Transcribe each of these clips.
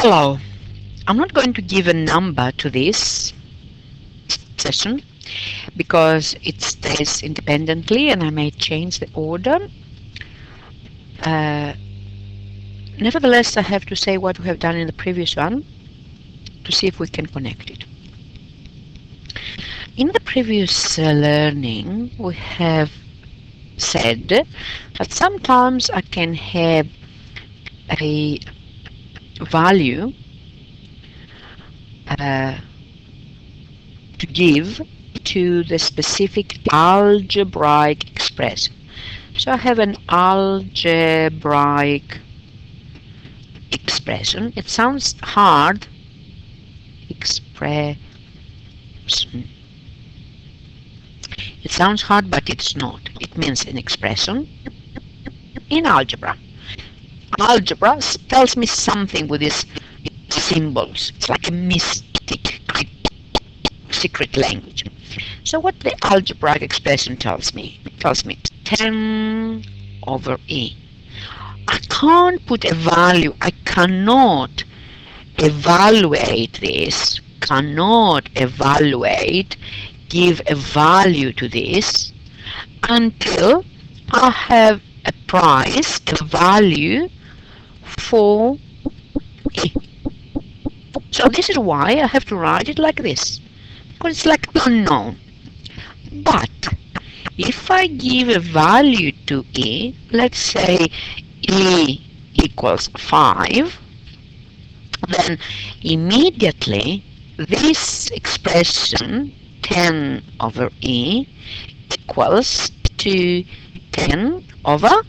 Hello. I'm not going to give a number to this session because it stays independently and I may change the order. Uh, Nevertheless, I have to say what we have done in the previous one to see if we can connect it. In the previous learning, we have said that sometimes I can have a value to give to the specific algebraic expression. So I have an algebraic expression. It sounds hard. Expression. It sounds hard, but it's not. It means an expression in algebra. Algebra tells me something with these symbols. It's like a mystic, secret language. So what the algebraic expression tells me? It tells me 10 over e. I can't put a value. I cannot evaluate this. Give a value to this until I have a price, a value for e. So this is why I have to write it like this, because it's like unknown. But if I give a value to e, let's say e equals 5, then immediately this expression 10 over e equals to 10 over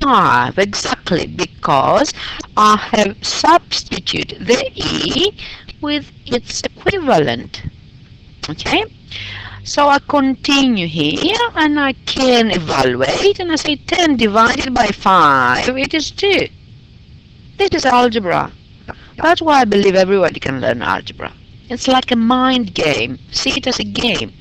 5, exactly, because I have substituted the e with its equivalent. Okay, so I continue here and I can evaluate and I say 10 divided by 5, it is 2. This is algebra. That's why I believe everybody can learn algebra. It's like a mind game. See it as a game.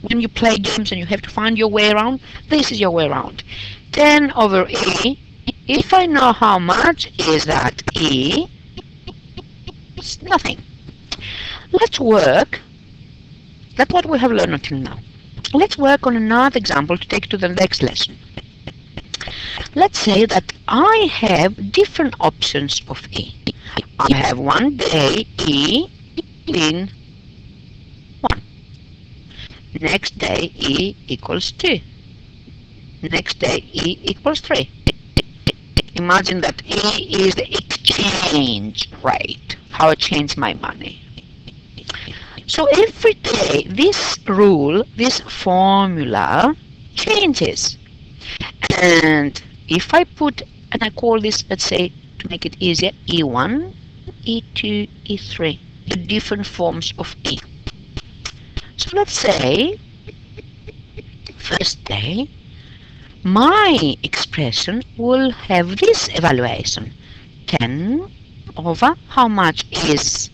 When you play games and you have to find your way around, this is your way around. 10 over e, if I know how much is that e, it's nothing. Let's work. That's what we have learned until now. Let's work on another example to take to the next lesson. Let's say that I have different options of e. I have one day e in 1. Next day e equals 2. Next day e equals 3. Imagine that e is the exchange rate, how I change my money. So every day this rule, this formula changes. And if I put, and I call this, let's say, to make it easier, E1, E2, E3, the different forms of E. So let's say, first day, my expression will have this evaluation. 10 over how much is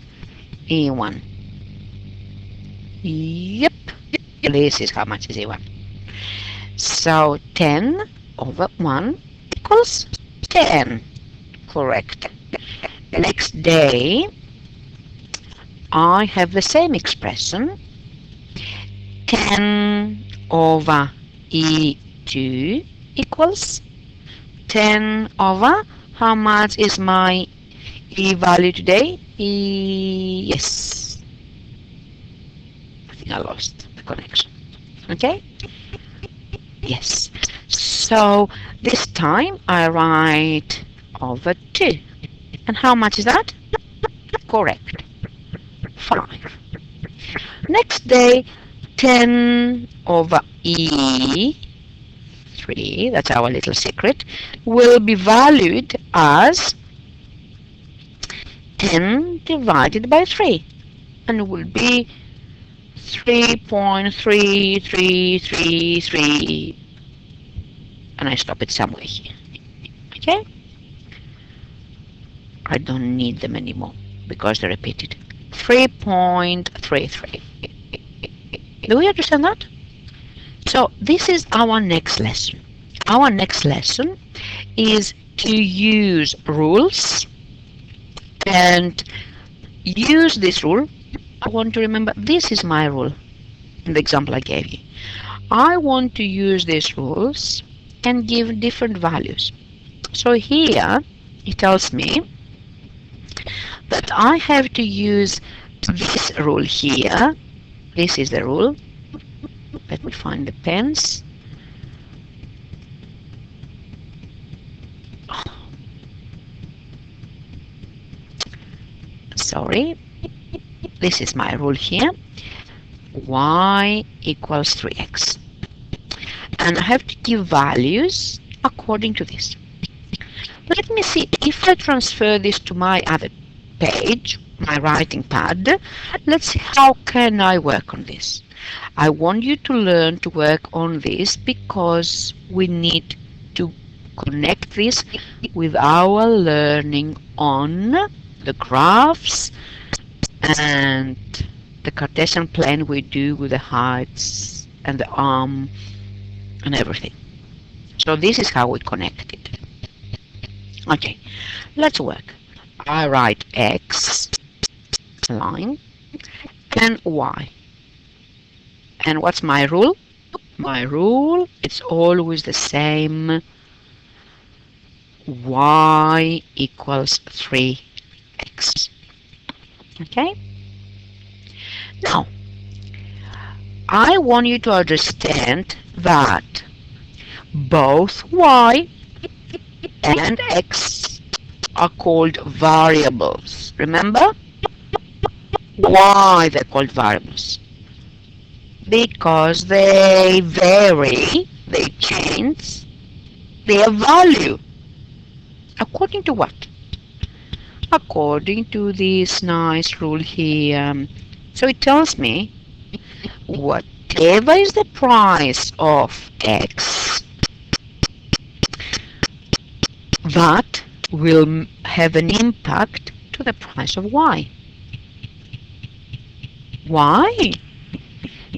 E1? Yep, this is how much is E1. So 10 over 1 equals 10. Correct. Next day, I have the same expression. 10 over E2 equals 10 over how much is my E value today? Yes. I think I lost the connection. Okay? Yes. So this time I write over 2. And how much is that? Correct. 5. Next day, 10 over E3, that's our little secret, will be valued as 10 divided by 3. And it will be 3.3333, and I stop it somewhere here. Okay? I don't need them anymore because they're repeated. 3.33. Do we understand that? So this is our next lesson. Our next lesson is to use rules and use this rule. I want to remember this is my rule in the example I gave you. I want to use these rules and give different values. So here it tells me that I have to use this rule here. This is the rule. Let me find the pens. Sorry. This is my rule here. Y equals 3x. And I have to give values according to this. Let me see if I transfer this to my other page, my writing pad. Let's see how can I work on this. I want you to learn to work on this because we need to connect this with our learning on the graphs and the Cartesian plane we do with the heights and the arm and everything. So this is how we connect it. Okay, let's work. I write x line and y. And what's my rule? My rule, it's always the same. Y equals 3x. Okay? Now, I want you to understand that both y and x are called variables. Remember? Why they're called variables? Because they vary, they change their value. According to what? According to this nice rule here. So it tells me whatever is the price of x, that will have an impact to the price of y. Why?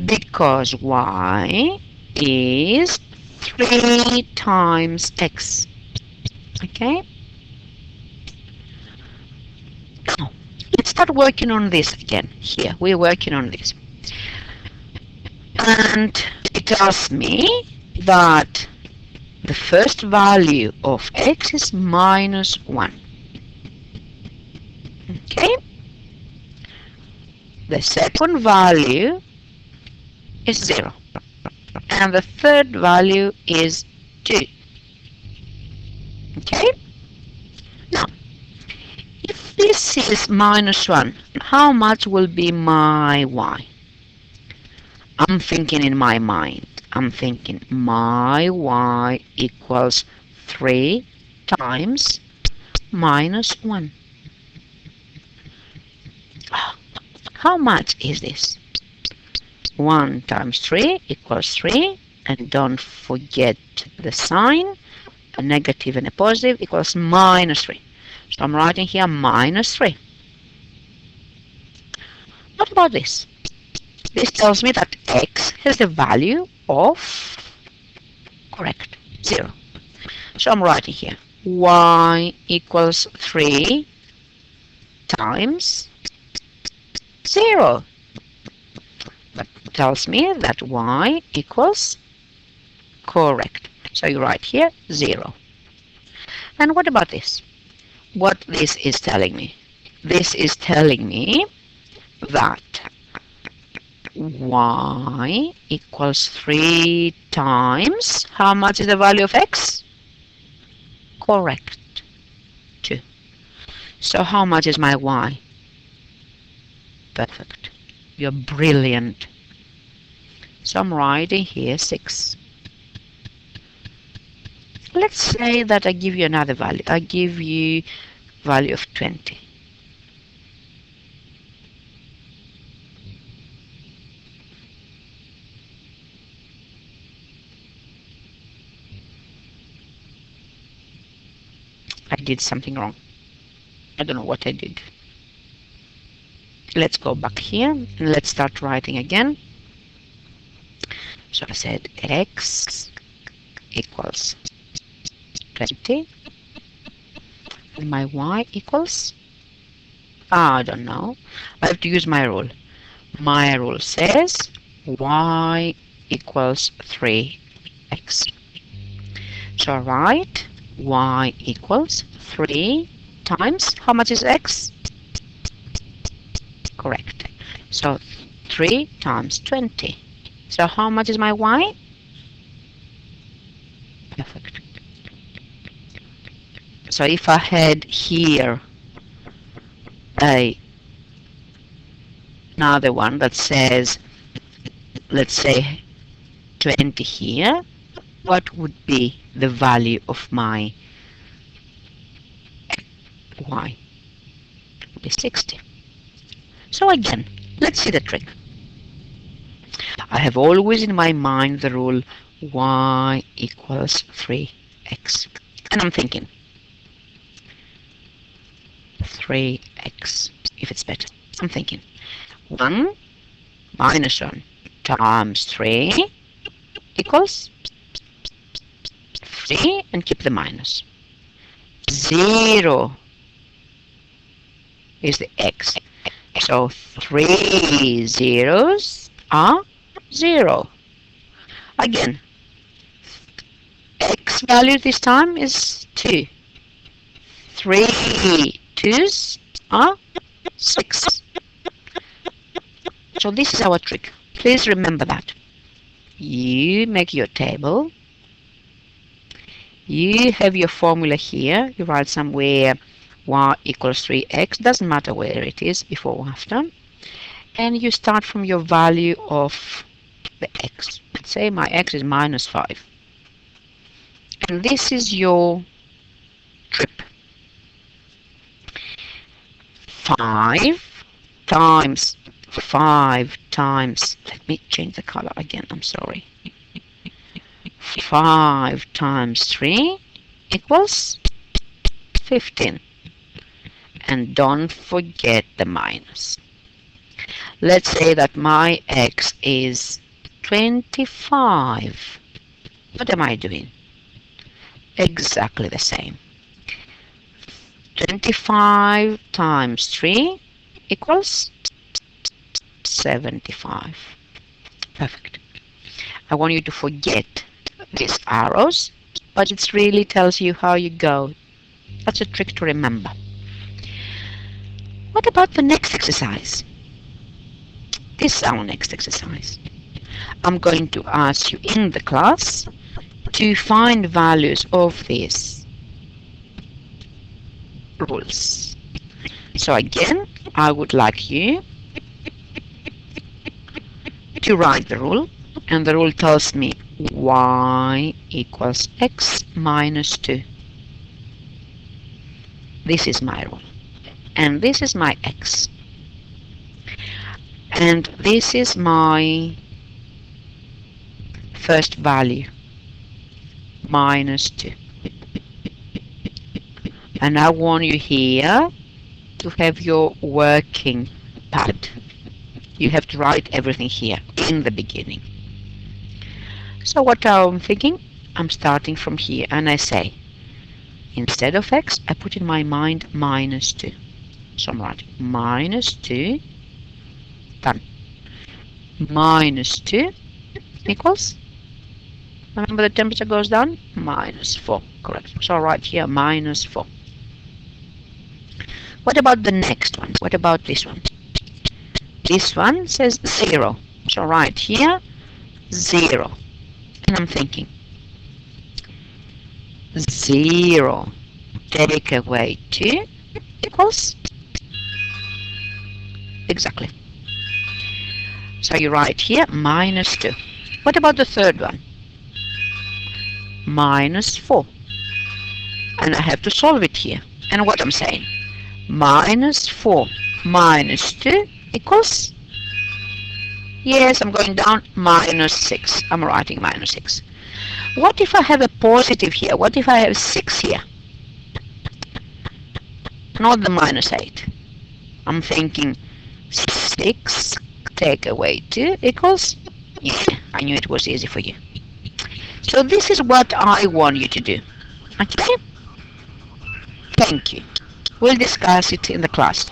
Because y is 3 times x. Okay? Now, let's start working on this again. Here, we're working on this. And it tells me that the first value of x is minus 1. Okay? The second value is 0. And the third value is 2. Okay? Now, if this is minus 1, how much will be my y? I'm thinking in my mind. I'm thinking my y equals 3 times minus 1. How much is this? 1 times 3 equals 3. And don't forget the sign. A negative and a positive equals minus 3. So I'm writing here minus 3. What about this? This tells me that x has the value of, correct, 0. So I'm writing here y equals 3 times 0. That tells me that y equals, correct. So you write here 0. And what about this? What this is telling me? This is telling me that y equals 3 times, how much is the value of x? Correct, 2. So how much is my y? Perfect. You're brilliant. So I'm writing here 6. Let's say that I give you another value. I give you value of 20. I did something wrong. I don't know what I did. Let's go back here and let's start writing again. So I said x equals 20 and my y equals I don't know. I have to use my rule. My rule says y equals 3x. So I write y equals 3 times, how much is x? Correct. So 3 times 20. So how much is my y? Perfect. So if I had here another one that says, let's say 20 here, what would be the value of my y? It would be 60. So again, let's see the trick. I have always in my mind the rule y equals 3x. And I'm thinking 3x, if it's better. I'm thinking 1 minus 1 times 3 equals 3, and keep the minus. 0 is the x. So 3 zeros are 0. Again, x value this time is 2. 3 twos are 6. So this is our trick. Please remember that. You make your table. You have your formula here. You write somewhere y equals 3x. Doesn't matter where it is, before or after. And you start from your value of the x. Let's say my x is minus 5. And this is your trip. 5 times 5 times, let me change the color again, I'm sorry. 5 times 3 equals 15. And don't forget the minus. Let's say that my x is 25. What am I doing? Exactly the same. 25 times 3 equals 75. Perfect. I want you to forget these arrows, but it really tells you how you go. That's a trick to remember. What about the next exercise? This is our next exercise. I'm going to ask you in the class to find values of these rules. So again, I would like you to write the rule, and the rule tells me y equals x minus 2. This is my rule, and this is my x, and this is my first value, minus 2. And I want you here to have your working pad. You have to write everything here in the beginning. So what I'm thinking, I'm starting from here, and I say, instead of x, I put in my mind minus 2. So I'm writing minus 2, done. Minus 2 equals, remember the temperature goes down, minus 4, correct. So I'll write here minus 4. What about the next one? What about this one? This one says 0. So right here, 0. And I'm thinking, 0 take away 2 equals, exactly. So you write here minus 2. What about the third one? Minus 4. And I have to solve it here. And what I'm saying, minus 4 minus 2 equals, yes, I'm going down, minus 6. I'm writing minus 6. What if I have a positive here? What if I have 6 here? Not the minus 8. I'm thinking 6 take away 2 equals, yeah, I knew it was easy for you. So this is what I want you to do. Okay? Thank you. We'll discuss it in the class.